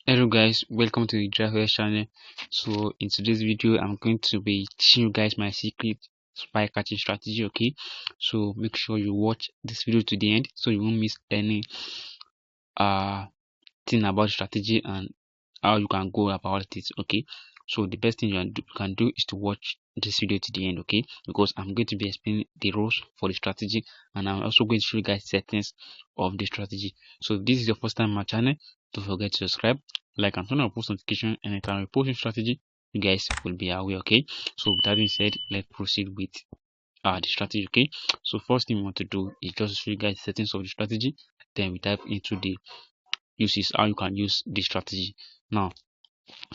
Hello guys, welcome to the driver channel. So in today's video I'm going to be teaching you guys my secret spy catching strategy. Okay, so make sure you watch this video to the end so you won't miss any uh thing about strategy and how you can go about it. Okay, so the best thing you can do is to watch this video to the end. Okay, because I'm going to be explaining the rules for the strategy, and I'm also going to show you guys settings of the strategy. So if this is your first time on my channel, don't forget to subscribe, like, and turn on post notification. Anytime we post a strategy, you guys will be aware. Okay, so with that being said, let's proceed with the strategy. Okay, so first thing we want to do is just show you guys settings of the strategy, then we dive into the uses, how you can use this strategy. Now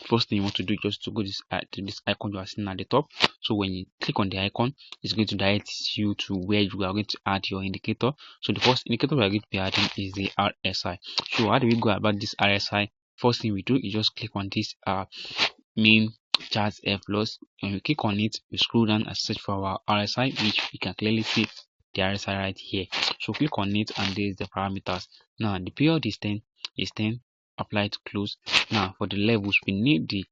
first thing you want to do is just to go to this icon you are seeing at the top. So when you click on the icon, it's going to direct you to where you are going to add your indicator. So the first indicator we are going to be adding is the RSI. So how do we go about this RSI? First thing we do is just click on this main chart F plus, and we click on it, we scroll down and search for our RSI, which we can clearly see the RSI right here. So click on it, and there is the parameters. Now the period is 10, apply to close. Now for the levels, we need the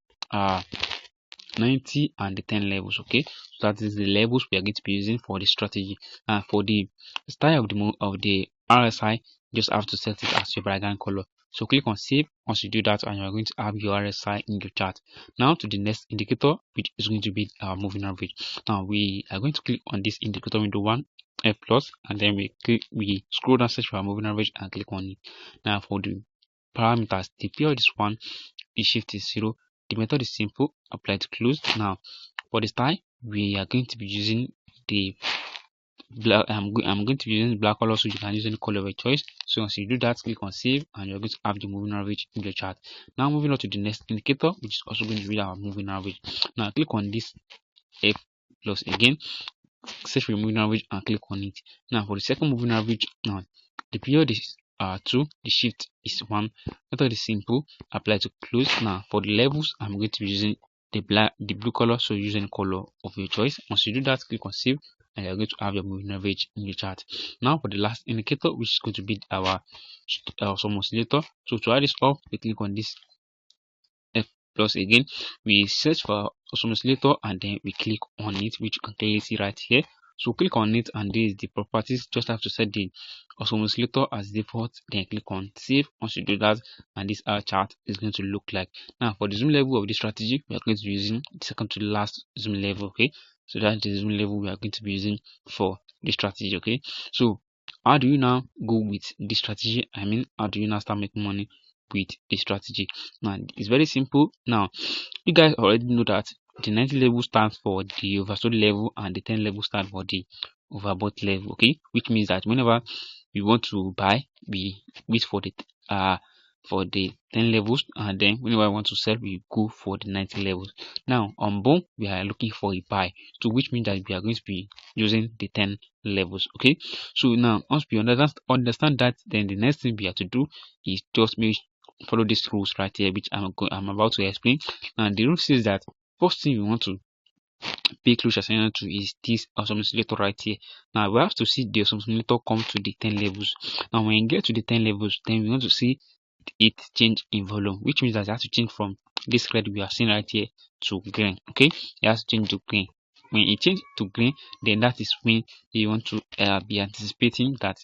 90 and the 10 levels. Okay, so that is the levels we are going to be using for the strategy. And for the style of the RSI, just have to set it as your background color. So click on save. Once you do that, and you are going to have your RSI in your chart. Now to the next indicator, which is going to be our moving average. Now we are going to click on this indicator window 1 F plus, and then we scroll down, search for our moving average, and click on it. Now for the parameters, the period is 1, the shift is 0. The method is simple, apply to close. Now for the style, we are going to be using the black. I'm going to be using black color, so you can use any color of your choice. So once you do that, click on save, and you're going to have the moving average in your chart. Now moving on to the next indicator, which is also going to be our moving average. Now click on this F plus again, search for your moving average and click on it. Now for the second moving average, now the period is 2, the shift is 1. Method is simple, apply to close. Now for the levels, I'm going to be using the blue color, so use any color of your choice. Once you do that, click on save, and you're going to have your moving average in your chart. Now for the last indicator, which is going to be our sum oscillator. So to add this up, we click on this F plus again, we search for sum oscillator, and then we click on it, which you can clearly see right here. So click on it, and this is the properties. Just have to set the sum oscillator as default, then click on save. Once you do that, and this our chart is going to look like. Now for the zoom level of the strategy, we are going to be using the second to the last zoom level. Okay, so that's the zoom level we are going to be using for the strategy. Okay, so how do you now go with this strategy? I mean, how do you now start making money with the strategy? Now it's very simple. Now you guys already know that the 90 level stands for the oversold level, and the 10 level stands for the overbought level. Okay, which means that whenever we want to buy, we wait for the 10 levels, and then whenever I want to sell, we go for the 90 levels. Now on boom, we are looking for a buy, so which means that we are going to be using the 10 levels. Okay, so now once we understand that, then the next thing we have to do is just follow these rules right here, which I'm about to explain. And the rule says that first thing we want to pay close attention to is this oscillator right here. Now we have to see the oscillator come to the 10 levels. Now when you get to the 10 levels, then we want to see it change in volume, which means that it has to change from this red we are seeing right here to green. Okay, it has to change to green. When it changes to green, then that is when you want to be anticipating that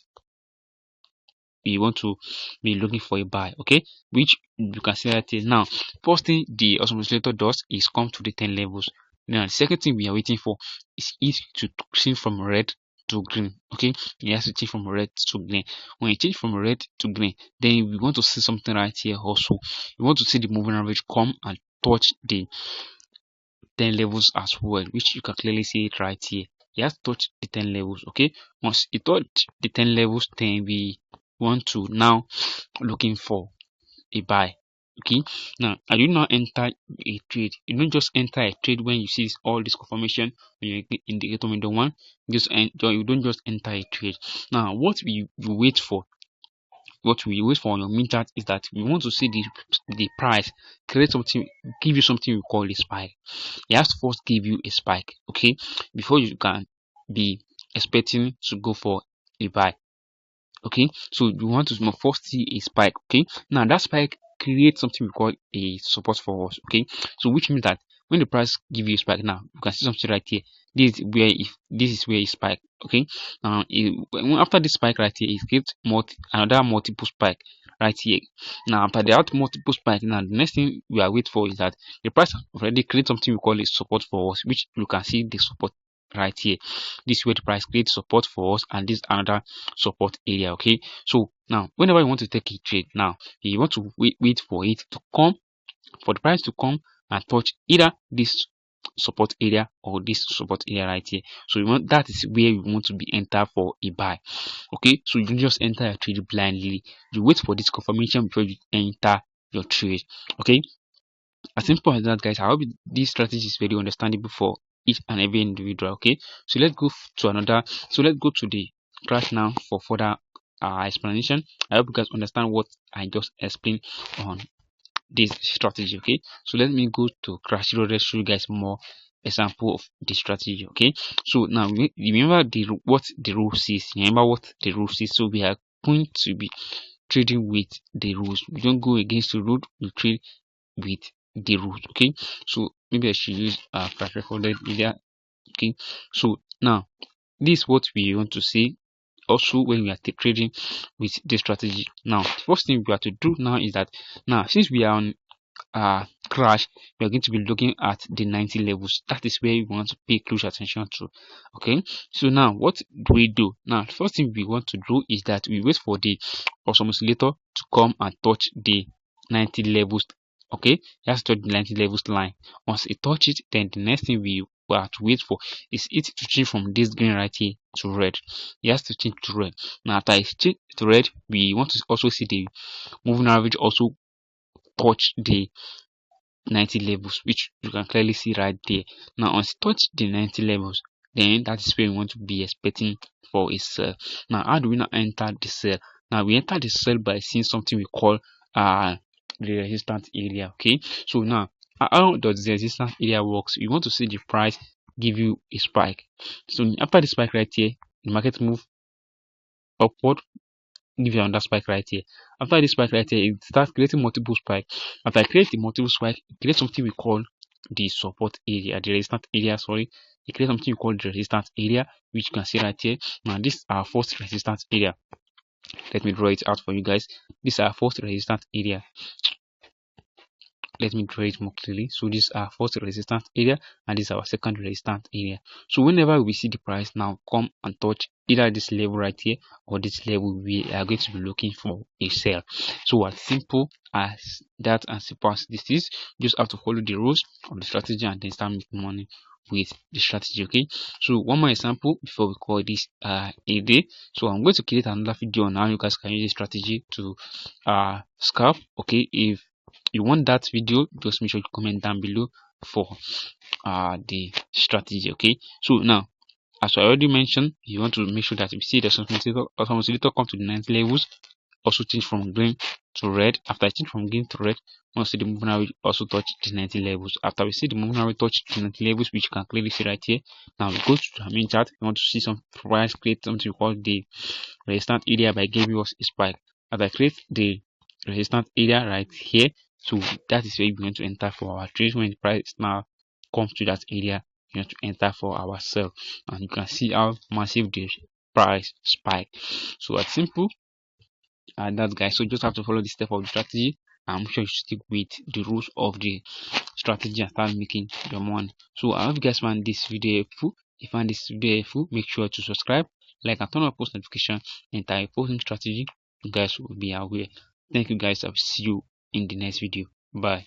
you want to be looking for a buy. Okay, which you can see right here. Now first thing the oscillator does is come to the 10 levels. Now the second thing we are waiting for is it to change from red to green. Okay, it has to change from red to green. When it change from red to green, then we want to see something right here also. We want to see the moving average come and touch the 10 levels as well, which you can clearly see it right here. It has touched the 10 levels. Okay, once it touched the 10 levels, then we want to now looking for a buy. Okay, now I do not enter a trade. You don't just enter a trade when you see all this confirmation when you indicator window 1. You don't just enter a trade. Now what we wait for, what we wait for on your main chart, is that we want to see the price create something, give you something we call a spike. It has to first give you a spike, okay, before you can be expecting to go for a buy. Okay, so you want to first see a spike. Okay, now that spike create something we call a support for us. Okay, so which means that when the price give you a spike, now you can see something right here. This is where it spike. Okay, after this spike right here, it creates another multiple spike right here. Now after that multiple spike, now the next thing we are waiting for is that the price already create something we call a support for us, which you can see the support right here. This is where the price creates support for us, and this another support area. Okay, so now whenever you want to take a trade, now you want to wait for it to come, for the price to come and touch either this support area or this support area right here. So that is where you want to be enter for a buy. Okay, so you don't just enter your trade blindly. You wait for this confirmation before you enter your trade. Okay, as simple as that, guys. I hope this strategy is very understandable for each and every individual. Okay, so let's go to another. So let's go to the crash now for further explanation. I hope you guys understand what I just explained on this strategy. Okay, so let me go to crash road. Let's show you guys more example of the strategy. Okay, so now remember what the rule says. Remember what the rule says. So we are going to be trading with the rules. We don't go against the rule, we trade with the rules. Okay, so maybe I should use crash recorded media. Okay, so now this is what we want to see also when we are trading with this strategy. Now the first thing we have to do now is that, now since we are on crash, we are going to be looking at the 90 levels. That is where we want to pay close attention to. Okay, so now what do we do? Now the first thing we want to do is that we wait for the awesome oscillator to come and touch the 90 levels. Okay, it has to touch the 90 levels line. Once it touches, then the next thing we have to wait for is it to change from this green right here to red. It has to change to red. Now after it change to red, we want to also see the moving average also touch the 90 levels, which you can clearly see right there. Now once it touch the 90 levels, then that is where we want to be expecting for a sell. Now how do we now enter the sell? Now we enter the sell by seeing something we call the resistance area. Okay, so now how does the resistance area works? You want to see the price give you a spike. So after the spike right here, the market move upward, give you another spike right here. After this spike right here, it starts creating multiple spike. After I create the multiple spike, it creates something we call the support area, the resistance area. Sorry, it creates something we call the resistance area, which you can see right here. Now this is our first resistance area. Let me draw it out for you guys. This is our first resistance area. Let me draw it more clearly. So this is our first resistance area, and this is our second resistance area. So whenever we see the price now come and touch either this level right here or this level, we are going to be looking for a sell. So as simple as that, and simple as this is, just have to follow the rules of the strategy and then start making money with the strategy. Okay, so one more example before we call this a day. So I'm going to create another video on how you guys can use this strategy to scalp. Okay, if you want that video, just make sure you comment down below for the strategy. Okay, so now as I already mentioned, you want to make sure that you see the oscillator come to the 90 levels, also change from green to red. After I change from green to red, we want to see the moving average also touch the 90 levels. After we see the moving average touch the 90 levels, which you can clearly see right here, now we go to the main chart. We want to see some price create something we call the resistance area by giving us a spike. As I create the resistance area right here, so that is where we're going to enter for our trade. When the price now comes to that area, you have to enter for our sell, and you can see how massive the price spike. So it's simple and that, guys. So just have to follow the step of the strategy. I'm sure you stick with the rules of the strategy and start making your money. So I hope you guys find this video helpful. If you find this video helpful, make sure to subscribe, like, and turn on post notification. And I posting strategy, you guys will be aware. Thank you guys. I'll see you in the next video. Bye.